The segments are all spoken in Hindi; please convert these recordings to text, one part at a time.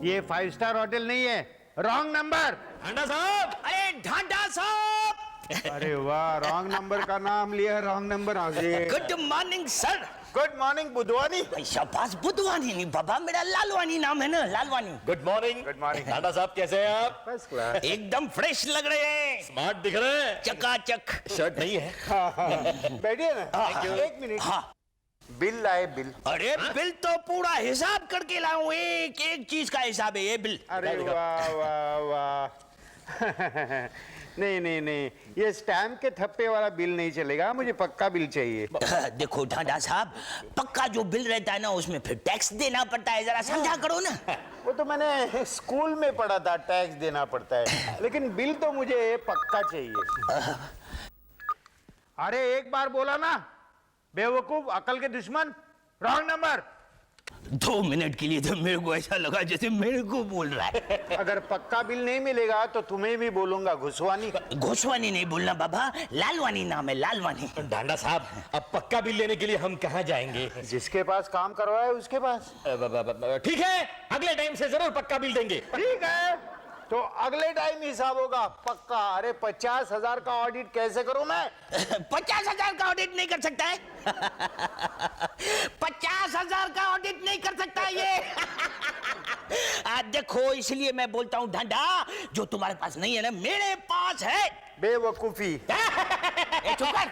ये 5 स्टार होटल नहीं है, रॉन्ग नंबर। ढांडा साहब, अरे ढांडा साहब, अरे वाह, रॉन्ग नंबर का नाम लिया, रॉन्ग नंबर आ गए। Good morning sir. Good morning Budhwani. शाबाश, बुधवानी नहीं बाबा, मेरा लालवानी नाम है ना, Lalwani. Good morning. Good morning. Dhanda साहब कैसे हैं आप? First class. एकदम फ्रेश लग रहे हैं, स्मार्ट दिख रहे हैं। चकाचक। शर्ट नहीं है। बैठिए ना, एक मिनट। हाँ, बिल लाए, बिल। अरे बिल तो पूरा हिसाब करके लाऊं, एक एक चीज का हिसाब है ये बिल। अरे वाह वाह वाह। नहीं नहीं नहीं, ये स्टैम्प के थप्पे वाला बिल नहीं चलेगा, मुझे पक्का बिल चाहिए। देखो ढांडा साहब, पक्का जो बिल रहता है ना उसमें फिर टैक्स देना पड़ता है, जरा समझा करो ना। वो तो मैंने स्कूल में पढ़ा था, टैक्स देना पड़ता है, लेकिन बिल तो मुझे पक्का चाहिए। अरे एक बार बोला ना, बेवकूफ, अकल के दुश्मन, रॉन्ग नंबर। 2 मिनट के लिए तो मेरे को ऐसा लगा जैसे मेरे को बोल रहा है। अगर पक्का बिल नहीं मिलेगा तो तुम्हें भी बोलूंगा घुसवानी। घोषवानी नहीं बोलना बाबा, लालवानी नाम है, लालवानी। ढांडा साहब, अब पक्का बिल लेने के लिए हम कहाँ जाएंगे? जिसके पास काम करवाए उसके पास। ठीक है, अगले टाइम से जरूर पक्का बिल देंगे। ठीक है, तो अगले टाइम हिसाब होगा पक्का। अरे 50,000 का ऑडिट कैसे करूं मैं? 50,000 का ऑडिट नहीं कर सकता है। 50,000 का ऑडिट नहीं कर सकता है ये। देखो, इसलिए मैं बोलता हूँ ढंडा, जो तुम्हारे पास नहीं है ना, मेरे पास है। बेवकूफी। चुप कर,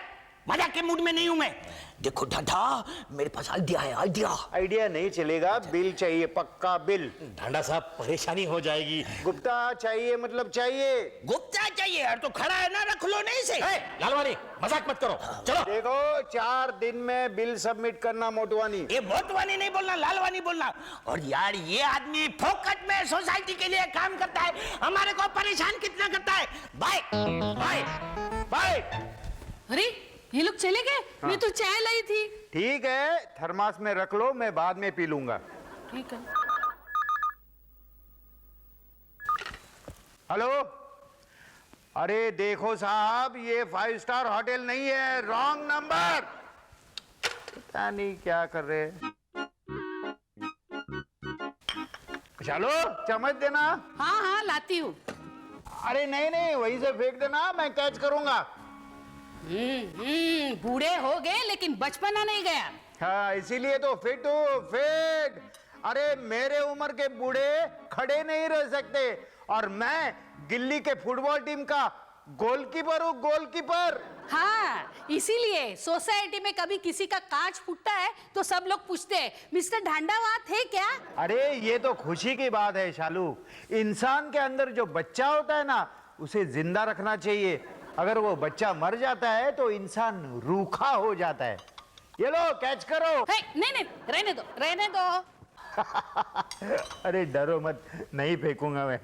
मजाक के मूड में नहीं हूं मैं। देखो ढंडा, मेरे पास आइडिया है, आइडिया। आइडिया नहीं चलेगा, बिल चाहिए, पक्का बिल। ढांडा साहब, परेशानी हो जाएगी। गुप्ता चाहिए, मतलब चाहिए। गुप्ता चाहिए यार, तो खड़ा है ना, रख लो नहीं से। लालवानी, मजाक मत करो, चलो। देखो, 4 दिन में बिल सबमिट करना, मोटवानी। ये मोटवानी नहीं बोलना, लालवानी बोलना। और यार, ये आदमी फोकट में सोसाइटी के लिए काम करता है, हमारे को परेशान कितना करता है। Bye bye bye. अरे ये लोग चले गए। मैं तो चाय लाई थी। ठीक है, थर्मास में रख लो, मैं बाद में पी लूंगा। ठीक है। हेलो, अरे देखो साहब, ये 5 स्टार होटल नहीं है, रॉन्ग नंबर। पता नहीं क्या कर रहे हैं। चलो, चम्मच देना। हाँ हाँ लाती हूँ। अरे नहीं नहीं, वहीं से फेंक देना, मैं कैच करूंगा। बूढ़े हो गए लेकिन बचपना नहीं गया। हाँ, इसीलिए तो फिट हूँ, फिट। अरे मेरे उम्र के बूढ़े खड़े नहीं रह सकते, और मैं गिल्ली के फुटबॉल टीम का गोलकीपर हूँ, गोलकीपर। हाँ, इसीलिए सोसाइटी में कभी किसी का कांच फूटता है तो सब लोग पूछते हैं, मिस्टर ढांडा वहाँ थे क्या? अरे ये तो खुशी की बात है शालू। इंसान के अंदर जो बच्चा होता है ना, उसे जिंदा रखना चाहिए। अगर वो बच्चा मर जाता है तो इंसान रूखा हो जाता है। ये लो, कैच करो। नहीं नहीं, रहने दो, रहने दो। अरे डरो मत, नहीं फेंकूंगा मैं।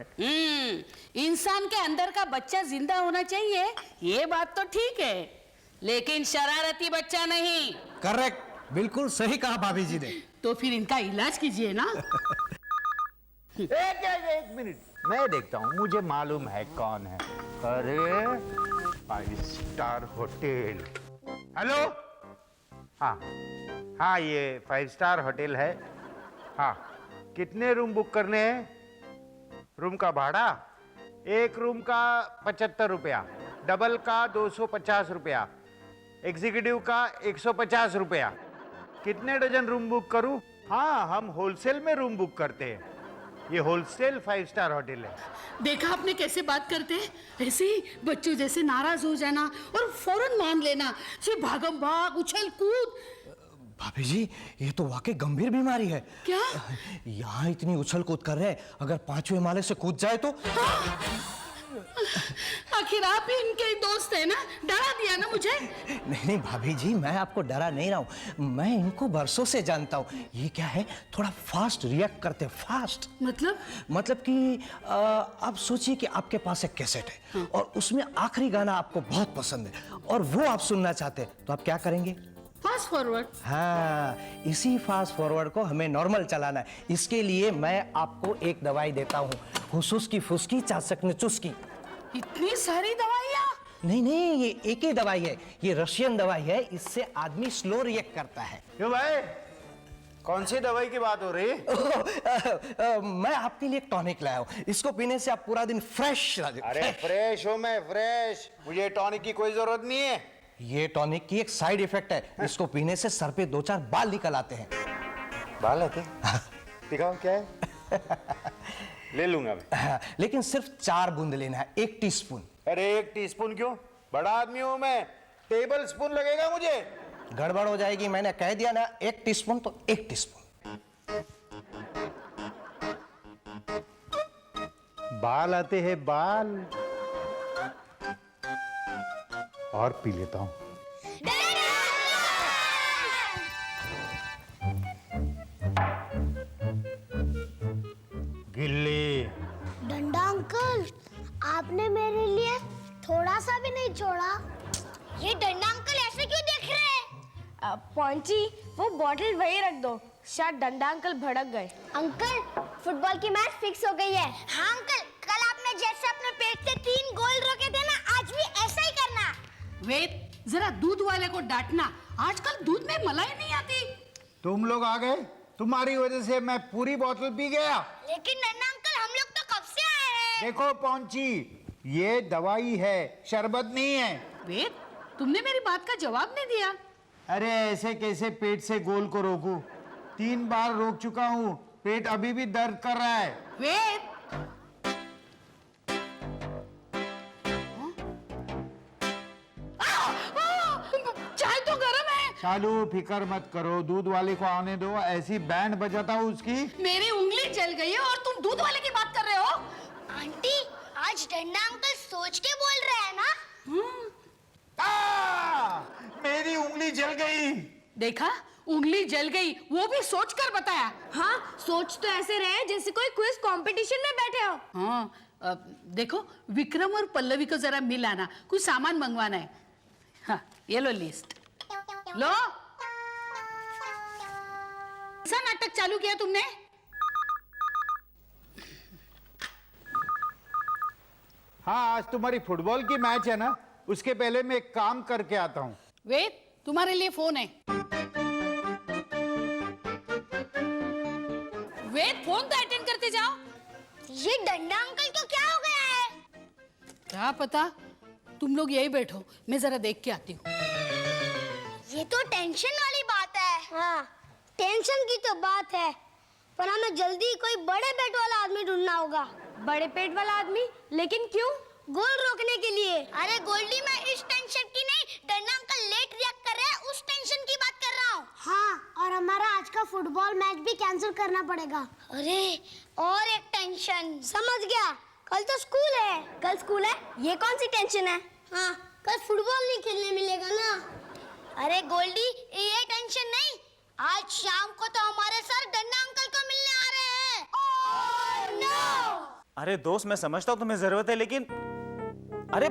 इंसान के अंदर का बच्चा जिंदा होना चाहिए, ये बात तो ठीक है, लेकिन शरारती बच्चा नहीं। करेक्ट, बिल्कुल सही कहा भाभी जी ने। तो फिर इनका इलाज कीजिए ना। एक मिनट, मैं देखता हूँ, मुझे मालूम है कौन है। अरे 5 स्टार होटल। हेलो, हाँ हाँ, ये 5 स्टार होटल है। हाँ, कितने रूम बुक करने हैं? रूम का भाड़ा, एक रूम का 75 रुपया, डबल का 250 रुपया, एग्जीक्यूटिव का 150 रुपया। कितने डजन रूम बुक करूं? हाँ, हम होलसेल में रूम बुक करते हैं। ये होलसेल 5 स्टार होटल है। देखा आपने कैसे बात करते हैं, ऐसे ही बच्चों जैसे नाराज हो जाना और फौरन मान लेना, फिर भागम भाग, उछल कूद। भाभी जी, ये तो वाकई गंभीर बीमारी है। क्या? यहाँ इतनी उछल कूद कर रहे हैं, अगर 5वें माले से कूद जाए तो? आखिर आप ही इनके दोस्त हैं ना, डरा दिया ना मुझे। नहीं भाभी जी, मैं आपको डरा नहीं रहा हूँ, मैं इनको बरसों से जानता हूँ। ये क्या है, थोड़ा फास्ट रिएक्ट करते, फास्ट। मतलब कि आप सोचिए कि आपके पास एक कैसेट है और उसमें आखिरी गाना आपको बहुत पसंद है और वो आप सुनना चाहते हैं, तो आप क्या करेंगे? Fast forward. हाँ, इसी फास्ट फॉरवर्ड को हमें नॉर्मल चलाना है। इसके लिए मैं आपको एक दवाई देता हूँ, हुसुस की फुसकी चासक ने चुस्की। इतनी सारी दवाइयाँ? नहीं नहीं, ये एक ही दवाई है, ये रशियन दवाई है, इससे आदमी स्लो रिएक्ट करता है। क्यों भाई, कौन सी दवाई की बात हो रही है? मैं आपके लिए एक टॉनिक लाया हूँ, इसको पीने से आप पूरा दिन फ्रेश रह अरे फ्रेश हो, मैं फ्रेश, मुझे टॉनिक की कोई जरूरत नहीं है। ये टॉनिक की एक साइड इफेक्ट है, इसको पीने से सर पे 2-4 बाल निकल आते हैं। बाल आते? दिखाओ क्या है। ले लूंगा मैं। लेकिन सिर्फ 4 बूंद लेना है, 1 टीस्पून। अरे 1 टीस्पून क्यों, बड़ा आदमी हूं मैं, टेबल स्पून लगेगा मुझे। गड़बड़ हो जाएगी, मैंने कह दिया ना 1 टीस्पून तो 1 टीस्पून। बाल आते हैं बाल, और पी लेता हूं। गिल्ली। डंडा अंकल, आपने मेरे लिए थोड़ा सा भी नहीं छोड़ा। ये डंडा अंकल ऐसे क्यों देख रहे हैं? पौंची, वो बॉटल वही रख दो, शायद डंडा अंकल भड़क गए। अंकल, फुटबॉल की मैच फिक्स हो गई है। हाँ अंकल, कल आपने जैसे अपने पेट से 3 गोल रोके थे ना, आज भी ऐसा ही करना। वेद, जरा दूध वाले को डांटना, आजकल दूध में मलाई नहीं आती। तुम लोग आ गए, तुम्हारी वजह से मैं पूरी बोतल पी गया। लेकिन डंडा अंकल, हम लोग तो कब से आए हैं। देखो पहुंची, ये दवाई है, शरबत नहीं है। वेद, तुमने मेरी बात का जवाब नहीं दिया। अरे ऐसे कैसे पेट से गोल को रोकूं? 3 बार रोक चुका हूँ, पेट अभी भी दर्द कर रहा है। वेद, चाय तो गरम है। चालू, फिकर मत करो, दूध वाले को आने दो, ऐसी बैंड बजाता हूँ उसकी। मेरी उंगली जल गई है और तुम दूध वाले की बात कर रहे हो। आंटी, आज डंडा अंकल सोच के बोल रहे हैं ना। मेरी उंगली जल गई। देखा, उंगली जल गई, वो भी सोच कर बताया। हाँ, सोच तो ऐसे रहे जैसे कोई क्विज कंपटीशन में बैठे हो। हाँ, देखो, विक्रम और पल्लवी को जरा मिलाना, कुछ सामान मंगवाना है। हाँ, ये लो लिस्ट। लो, कैसा नाटक चालू किया तुमने? हाँ, आज तुम्हारी फुटबॉल की मैच है ना, उसके पहले मैं एक काम करके आता हूँ। वेद, तुम्हारे लिए फोन है। वेद, फोन तो अटेंड करते जाओ। ये डंडा अंकल को क्या हो गया है? क्या पता, तुम लोग यही बैठो, मैं जरा देख के आती हूँ। ये तो टेंशन वाली बात है। हाँ, टेंशन की तो बात है, पर हमें जल्दी कोई बड़े पेट वाला आदमी ढूंढना होगा। बड़े पेट वाला आदमी? लेकिन क्यों? गोल रोकने के लिए। अरे गोल्डी, मैं इस टेंशन की नहीं, डंडा अंकल लेट रिएक्ट कर रहे हैं, उस टेंशन की बात कर रहा हूँ। हाँ, और हमारा आज का फुटबॉल मैच भी कैंसिल करना पड़ेगा। अरे, और एक टेंशन। समझ गया, कल तो स्कूल है। कल स्कूल है? ये कौन सी टेंशन है? हाँ, कल फुटबॉल नहीं खेलने मिलेगा ना। अरे गोल्डी, ये टेंशन नहीं, आज शाम को तो हमारे सर डंडा अंकल को मिलने आ रहे हैं। Oh no! अरे दोस्त, मैं समझता हूँ तुम्हें जरूरत है, लेकिन अरे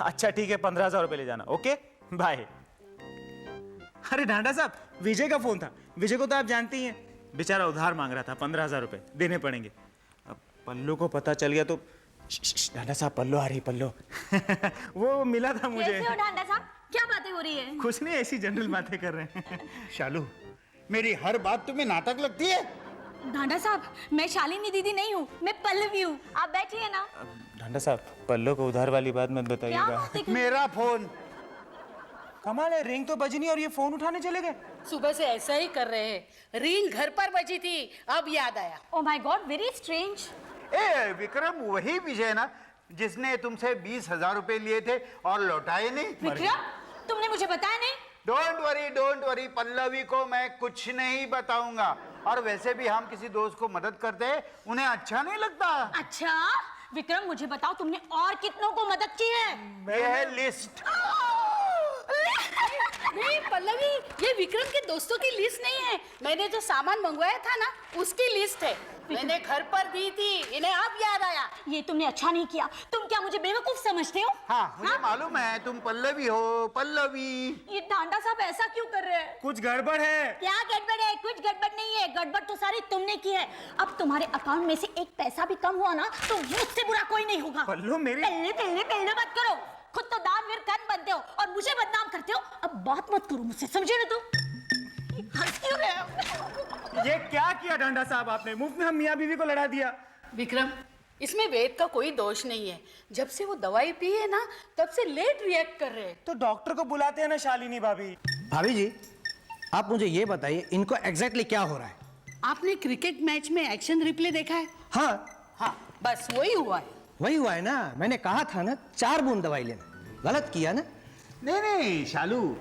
अच्छा ठीक है, 15,000 रुपए ले जाना। Okay, bye. अरे डांडा साहब, विजय का फोन था। विजय को तो आप जानती हैं, बेचारा उधार मांग रहा था, 15,000 रुपए देने पड़ेंगे। अब पल्लू को पता चल गया तो डांडा साहब, पल्लू आ रही, पल्लू। वो मिला था मुझे। कैसे हो डांडा साहब? क्या बातें हो रही है? कुछ नहीं, ऐसी जनरल बातें कर रहे हैं। शालू, मेरी हर बात तुम्हें नाटक लगती है। डांडा साहब, मैं शालिनी दीदी नहीं हूँ, मैं पल्लवी हूँ। आप बैठिए ना। डांडा साहब, पल्लू को उधार वाली बात मत क्या बताइएगा। बातें कर- मेरा फोन। कमाल है, रिंग तो बजी नहीं और ये फोन उठाने चले गए। सुबह से ऐसा ही कर रहे हैं। रिंग घर पर बजी थी, अब याद आया। Oh my god, very strange. ए विक्रम, वही विजय ना जिसने तुमसे 20,000 रुपए लिए थे और लौटाए नहीं। विक्रम, तुमने मुझे बताया नहीं। डोंट वरी, पल्लवी को मैं कुछ नहीं बताऊंगा। और वैसे भी हम किसी दोस्त को मदद करते हैं, उन्हें अच्छा नहीं लगता। अच्छा विक्रम, मुझे बताओ तुमने और कितनों को मदद की है? ये है लिस्ट। नहीं पल्लवी, ये विक्रम के दोस्तों की लिस्ट नहीं है, मैंने जो सामान मंगवाया था ना, उसकी लिस्ट है। मैंने घर पर दी थी, इन्हें अब याद आया। ये तुमने अच्छा नहीं किया। तुम क्या मुझे बेवकूफ समझते हो? हाँ, मुझे मालूम है तुम पल्लवी हो, पल्लवी। ये डांडा साहब ऐसा क्यों कर रहे हैं? कुछ गड़बड़ है। क्या गड़बड़ है? कुछ गड़बड़ नहीं है, गड़बड़ तो सारी तुमने की है। अब तुम्हारे अकाउंट में से एक पैसा भी कम हुआ ना, तो मुझसे बुरा कोई नहीं होगा। पल्लू मेरी। पहले मत करो, खुद तो दानवीर कर्म बनते हो और मुझे बदनाम करते हो। अब बात मत करो मुझसे, समझे ना तुम? हंस क्यों रहे हो? ये क्या किया डांडा साहब आपने? मुफ्त में हम मियाँ बीवी को लड़ा दिया। विक्रम, इसमें वेद का कोई दोष नहीं है। जब से वो दवाई पी है ना, तब से लेट रिएक्ट कर रहे हैं। तो डॉक्टर को बुलाते हैं ना शालिनी भाभी। भाभी जी, आप मुझे ये बताइए इनको एग्जैक्टली क्या हो रहा है? आपने क्रिकेट मैच में एक्शन रिप्ले देखा है? हाँ, बस वही हुआ है। वही हुआ है ना। मैंने कहा था ना 4 बूंद दवाई लेना। गलत किया ना? नहीं शालू,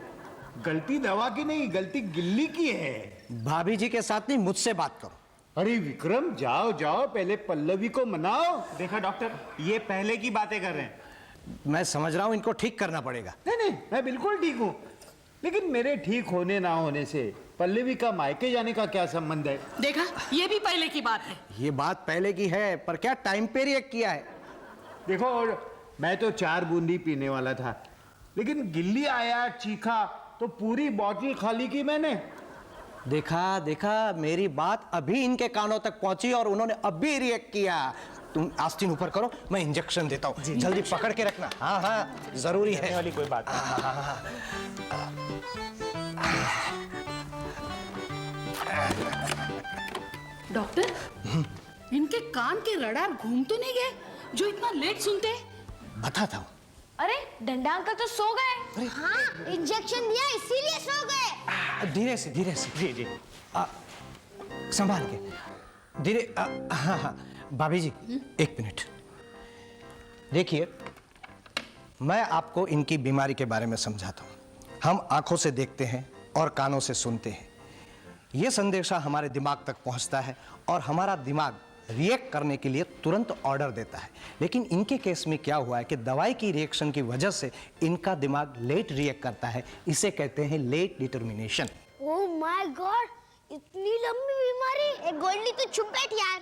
गलती दवा की नहीं, गलती गिल्ली की है। भाभी जी के साथ नहीं, मुझसे बात करो। अरे विक्रम, जाओ जाओ, पहले पल्लवी को मनाओ। देखा डॉक्टर, ये पहले की बातें कर रहे हैं। मैं समझ रहा हूं इनको ठीक करना पड़ेगा। नहीं, मैं बिल्कुल ठीक हूँ, लेकिन मेरे ठीक होने ना होने से पल्लवी का मायके जाने का क्या संबंध है? देखा, ये भी पहले की बात है। ये बात पहले की है, पर क्या टाइम पे रिएक्ट किया है? देखो, मैं तो 4 बूंदी पीने वाला था, लेकिन गिल्ली आया, चीखा, तो पूरी बॉटल खाली की मैंने। देखा, मेरी बात अभी इनके कानों तक पहुंची और उन्होंने अभी रिएक्ट किया। तुम आस्तीन ऊपर करो, मैं इंजेक्शन देता हूँ। जल्दी पकड़ के रखना। हाँ, जरूरी है। वाली कोई बात नहीं। डॉक्टर, इनके कान के रडार घूम तो नहीं गए जो इतना लेट सुनते हैं? बताता हूँ। अरे डंडा अंकल तो सो गए। हाँ, इंजेक्शन दिया इसीलिए सो गए। धीरे से जी। संभाल के, धीरे। हाँ, भाभी जी, 1 मिनट। देखिए, मैं आपको इनकी बीमारी के बारे में समझाता हूँ। हम आंखों से देखते हैं और कानों से सुनते हैं। यह संदेशा हमारे दिमाग तक पहुंचता है और हमारा दिमाग रिएक्ट करने के लिए तुरंत ऑर्डर देता है। लेकिन इनके केस में क्या हुआ है कि दवाई की रिएक्शन की वजह से इनका दिमाग लेट रिएक्ट करता है। इसे कहते हैं late determination. Oh my god, इतनी लंबी बीमारी। एक गोल्डी तो चुप बैठ यार।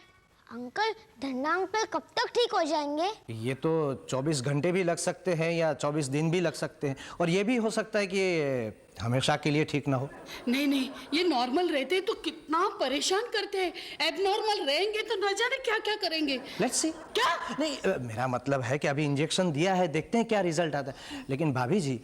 अंकल, डंडा अंकल कब तक ठीक हो जाएंगे? ये तो 24 घंटे भी लग सकते हैं या 24 दिन भी लग सकते हैं, और ये भी हो सकता है कि हमेशा के लिए ठीक ना हो। नहीं, ये नॉर्मल रहते तो कितना परेशान करते हैं। एबनॉर्मल रहेंगे तो न जाने क्या क्या करेंगे। Let's see. क्या? नहीं, मेरा मतलब है कि अभी इंजेक्शन दिया है, देखते हैं क्या रिजल्ट आता है। लेकिन भाभी जी,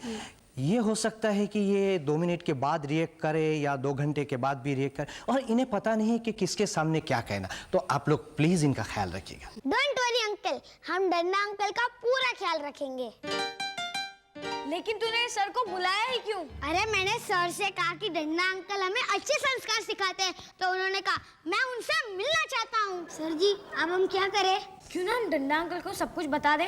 ये हो सकता है कि ये 2 मिनट के बाद रिएक्ट करे या 2 घंटे के बाद भी रिएक्ट करे, और इन्हें पता नहीं है कि किसके सामने क्या कहना। तो आप लोग प्लीज इनका ख्याल रखिएगा। डोंट वरी अंकल, हम डंडा अंकल का पूरा ख्याल रखेंगे। लेकिन तूने सर को बुलाया ही क्यों? अरे मैंने सर से कहा कि डंडा अंकल हमें अच्छे संस्कार सिखाते हैं, तो उन्होंने कहा मैं उनसे मिलना चाहता हूँ। सर जी, अब हम क्या करें? क्यों ना डंडा अंकल को सब कुछ बता दे?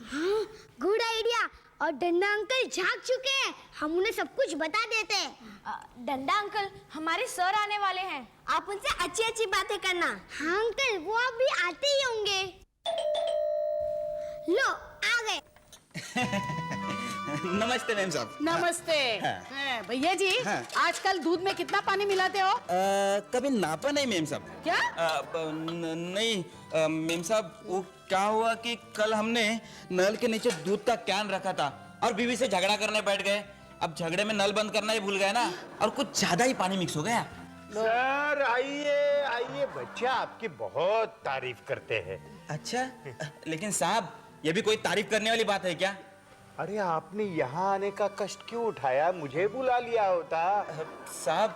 हाँ, गुड आइडिया। और डंडा अंकल जाग चुके हैं, हम उन्हें सब कुछ बता देते हैं। डंडा अंकल, हमारे सर आने वाले हैं, आप उनसे अच्छी अच्छी बातें करना। हाँ अंकल, वो अभी आते ही होंगे। लो, आ गए। नमस्ते मैम साहब। नमस्ते। भैया जी, आजकल दूध में कितना पानी मिलाते हो? कभी नापा नहीं मेम साहब। क्या? नहीं मेम साहब, वो क्या हुआ कि कल हमने नल के नीचे दूध का कैन रखा था और बीवी से झगड़ा करने बैठ गए। अब झगड़े में नल बंद करना ही भूल गए ना, और कुछ ज्यादा ही पानी मिक्स हो गया। सर आइए, बच्चा आपकी बहुत तारीफ करते हैं। अच्छा, लेकिन साहब, ये भी कोई तारीफ करने वाली बात है क्या? अरे आपने यहाँ आने का कष्ट क्यों उठाया? मुझे बुला लिया होता। साहब,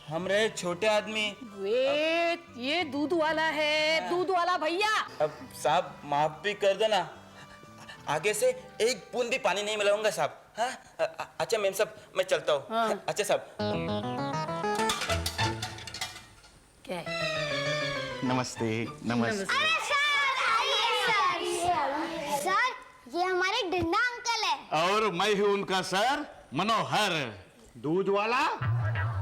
हम रहे छोटे आदमी। वेट, ये दूध वाला है, दूध वाला भैया। अब साहब माफ भी कर देना, आगे से 1 बूंद भी पानी नहीं मिलाऊंगा साहब। हाँ? अच्छा मैम साहब, मैं चलता हूँ। हाँ। अच्छा साहब। क्या है? नमस्ते। अरे सर, आइए सर, ये हमारे डंडा अंकल है। और मैं हूँ उनका सर मनोहर। दूध वाला,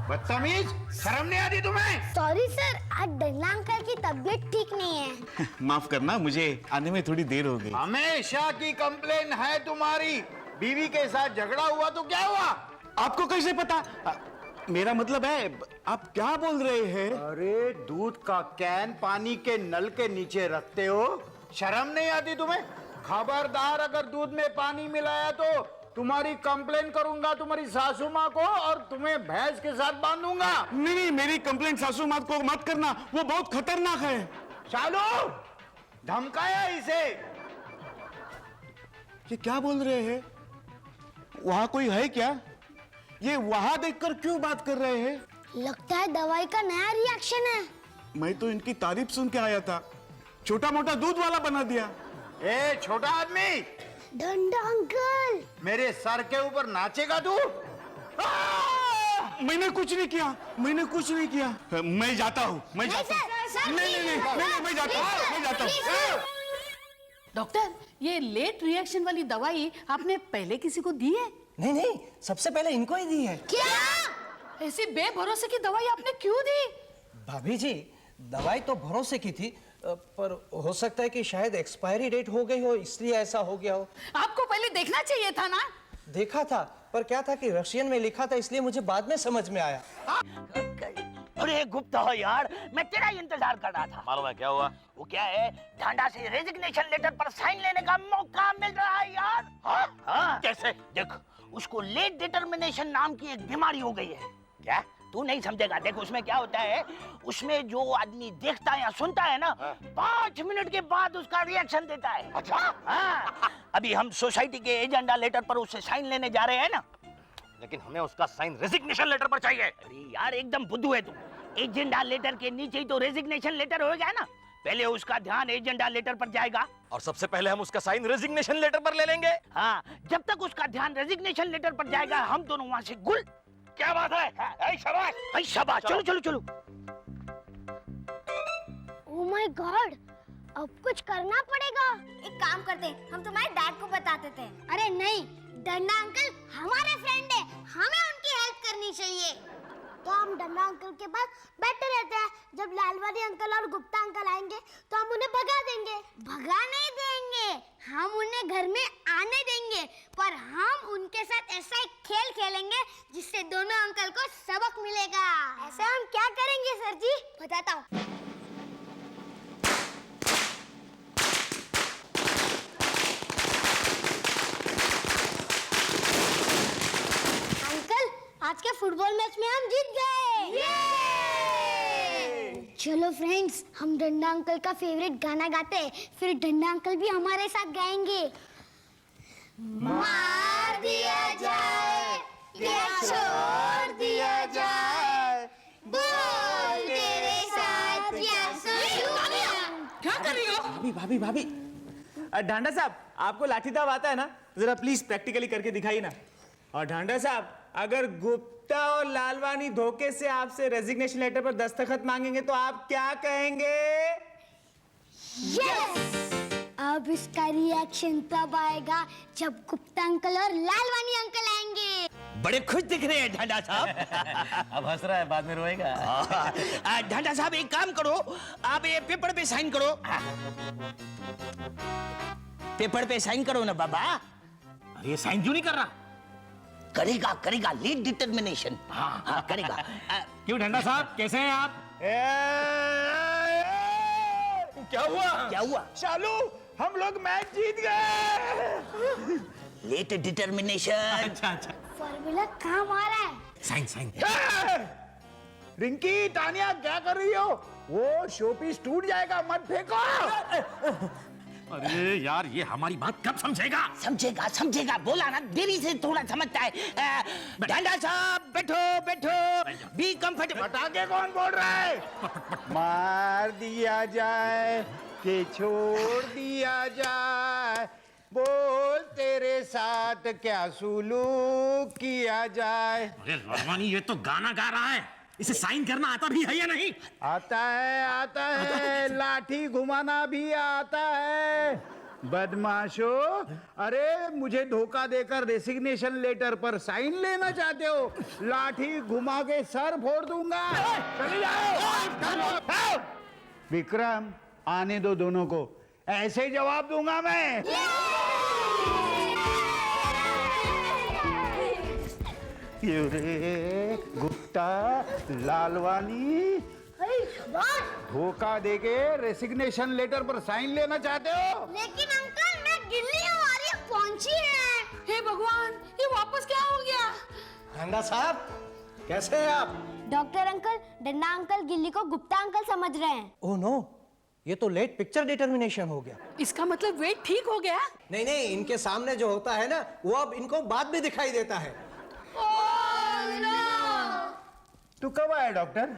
बदतमीज, शर्म नहीं आती तुम्हें? सॉरी सर, आज डंडा अंकल की तबीयत ठीक नहीं है। माफ करना, मुझे आने में थोड़ी देर हो गई। हमेशा की कंप्लेन है तुम्हारी। बीवी के साथ झगड़ा हुआ तो क्या हुआ? आपको कैसे पता? मेरा मतलब है, आप क्या बोल रहे हैं? अरे दूध का कैन पानी के नल के नीचे रखते हो, शर्म नहीं आती तुम्हें? खबरदार, अगर दूध में पानी मिलाया तो तुम्हारी कंप्लेन करूंगा तुम्हारी सासू माँ को, और तुम्हें भैंस के साथ बांधूंगा। नहीं, मेरी कंप्लेंट सासू माँ को मत करना, वो बहुत खतरनाक है। चालू, धमकाया इसे। ये क्या बोल रहे हैं? वहां कोई है क्या? ये वहां देखकर क्यों बात कर रहे हैं? लगता है दवाई का नया रिएक्शन है। मैं तो इनकी तारीफ सुन के आया था, छोटा मोटा दूध वाला बना दिया। ए छोटा आदमी, डंडा अंकल, मेरे सर के ऊपर नाचेगा तू? मैंने कुछ नहीं किया, मैंने कुछ नहीं किया। मैं जाता हूँ, मैं जाता हूँ। नहीं, मैं जाता हूँ, मैं जाता हूँ। डॉक्टर, ये लेट रिएक्शन वाली दवाई आपने पहले किसी को दी है? नहीं नहीं, सबसे पहले इनको ही दी है। क्या? ऐसी बेभरोसे की दवाई आपने क्यों दी? भाभी जी, दवाई तो भरोसे की थी, पर हो सकता है कि शायद एक्सपायरी डेट हो गई हो, इसलिए ऐसा हो गया हो। आपको पहले देखना चाहिए था ना। देखा था, पर क्या था कि रशियन में लिखा था, इसलिए मुझे बाद में समझ में आया। अरे गुप्ता यार, मैं तेरा ही इंतजार कर रहा था। मालूम है क्या हुआ? वो क्या है, ढांडा से रेजिग्नेशन लेटर पर साइन लेने का मौका मिल रहा है यार। हाँ? कैसे? देख, उसको लेट डिटर्मिनेशन नाम की एक बीमारी हो गई है। क्या? तू नहीं समझेगा। देख, उसमें क्या होता है, उसमें जो आदमी देखता है या सुनता है ना, 5 मिनट के बाद उसका रिएक्शन देता है। अच्छा? हाँ। अभी हम सोसाइटी के एजेंडा लेटर पर उससे साइन लेने जा रहे हैं ना। लेकिन हमें उसका साइन रेजिग्नेशन लेटर पर चाहिए। अरे यार, एकदम बुद्धू है तू। एजेंडा लेटर के नीचे ही तो रेजिग्नेशन लेटर होगा ना। पहले उसका ध्यान एजेंडा लेटर पर जाएगा और सबसे पहले हम उसका साइन रेजिग्नेशन लेटर पर ले लेंगे। हाँ, जब तक उसका ध्यान रेजिग्नेशन लेटर पर जाएगा, हम दोनों वहां से गुल। क्या बात है? ऐ शाबाश, भाई शाबाश, चलो चलो चलो। ओह माय गॉड, अब कुछ करना पड़ेगा। एक काम करते हैं, हम तुम्हारे डैड को बता देते हैं। अरे नहीं, डंडा अंकल हमारे फ्रेंड है, हमें उनकी हेल्प करनी चाहिए। तो हम डंडा अंकल के पास बैठे रहते हैं। जब लालवानी अंकल और गुप्ता अंकल आएंगे तो हम उन्हें भगा देंगे। भगा नहीं देंगे, हम उन्हें घर में आने देंगे, पर हम उनके साथ ऐसा एक खेल खेलेंगे जिससे दोनों अंकल को सबक मिलेगा। ऐसे हम क्या करेंगे सर जी? बताता हूँ। आज के फुटबॉल मैच में हम जीत गए। चलो फ्रेंड्स, हम डंडा अंकल का फेवरेट गाना गाते हैं, फिर डंडा अंकल भी हमारे साथ गाएंगे। मार दिया जाए या छोड़ दिया जाए, बोल तेरे साथ या क्या कर रही हो? भाभी भाभी, ढांडा साहब, आपको लाठी दाव आता है ना? जरा प्लीज प्रैक्टिकली करके दिखाइए ना। और ढांडा साहब, अगर गुप्ता और लालवानी धोखे से आपसे रेजिग्नेशन लेटर पर दस्तखत मांगेंगे तो आप क्या कहेंगे? यस! अब इसका रिएक्शन तब आएगा जब गुप्ता अंकल और लालवानी अंकल आएंगे। बड़े खुश दिख रहे हैं ढांडा साहब। अब हंस रहा है, बाद में रोएगा। ढांडा साहब, एक काम करो, आप ये पेपर पे साइन करो। पेपर पे साइन करो ना बाबा। ये साइन क्यों नहीं कर रहा? करेगा करेगा, लेट डिटर्मिनेशन। हाँ करेगा। क्यों ढंडा साहब, कैसे हैं आप? क्या हुआ? क्या हुआ? चालू, हम लोग मैच जीत गए। Late determination. अच्छा। फॉर्मूला काम आ रहा है। साइन। रिंकी, तानिया, क्या कर रही हो? वो शोपीस टूट जाएगा, मत फेंको। अरे यार, ये हमारी बात कब समझेगा? समझेगा, बोला ना, देरी से थोड़ा समझता है। ढांडा साहब, बैठो, बी कंफर्टेबल। पटाखे कौन बोल रहा है? मार दिया जाए कि छोड़ दिया जाए, बोल तेरे साथ क्या सुलूक किया जाए। अरे लालवानी, ये तो गाना गा रहा है, इसे साइन करना आता भी है या नहीं? आता है, लाठी घुमाना भी आता है। बदमाशो, अरे मुझे धोखा देकर रेसिग्नेशन लेटर पर साइन लेना चाहते हो? लाठी घुमा के सर फोड़ दूंगा। चले जाओ। विक्रम, आने दो दोनों को, ऐसे जवाब दूंगा मैं। रे गुप्ता, लालवानी, धोखा देके रेसिग्नेशन लेटर पर साइन लेना चाहते हो? लेकिन अंकल, मैं गिल्ली हूँ और ये पहुंची है। हे भगवान, ये वापस क्या हो गया? ढांडा साहब, कैसे हैं आप? डॉक्टर अंकल, डंडा अंकल गिल्ली को गुप्ता अंकल समझ रहे हैं। ओह नो, ये तो लेट पिक्चर डिटर्मिनेशन हो गया। इसका मतलब वेट ठीक हो गया? नहीं, इनके सामने जो होता है ना, वो अब इनको बाद में दिखाई देता है। तू कब आया डॉक्टर?